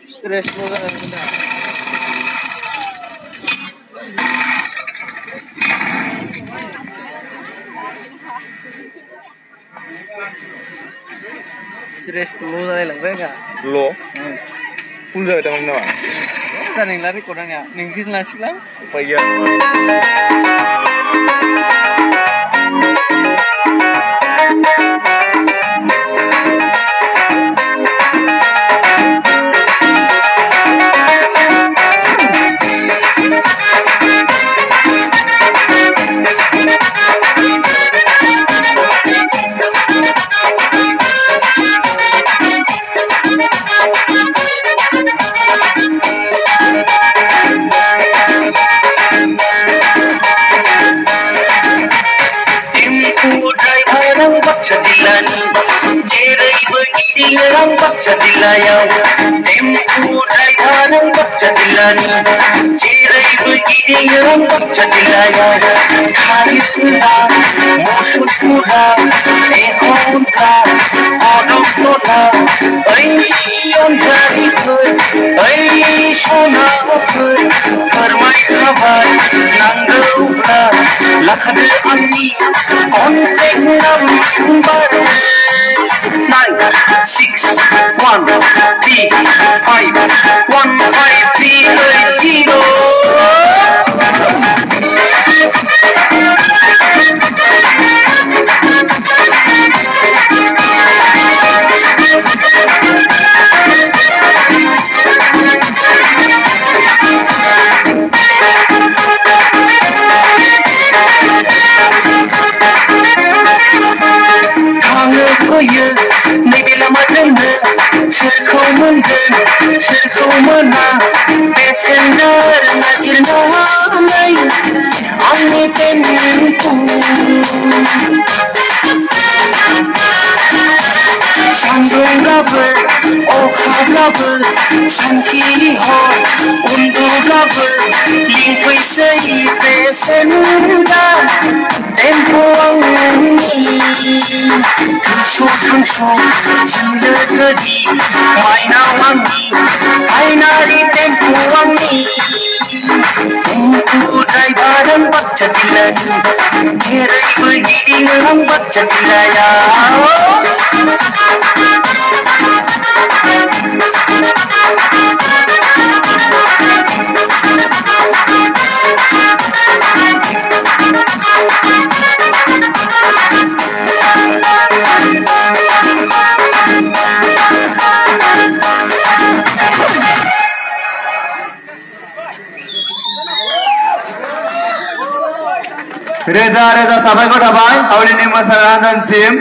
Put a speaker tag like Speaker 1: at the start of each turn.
Speaker 1: Stress mo ka na. Stress lo lang ka.
Speaker 2: Lo? Full jaga teman nawa.
Speaker 1: Kita ning lari korang ya. Ning kin lasi lang.
Speaker 2: Paya.
Speaker 3: Ang pagsadilaya tempo ay parang pagsadilani Jiray begini ang pagsadilaya kahit na musod mo na ekon ka odong to na ay ang jari ko ay sona ko permai khabar nanggaw na lakhad amni kontek number 9, 6, 1, 3, 5, 1, 5, 3, 0. Sankiri ho undu gabel lingkui sei pesenda tempo angni kaso kaso jile gadi maina wangi ainari tempo angni undu driveran bachadilani jerai begini lang bachadilaya
Speaker 2: Reza sabai ko tabay, hawli ni masalah dan sim.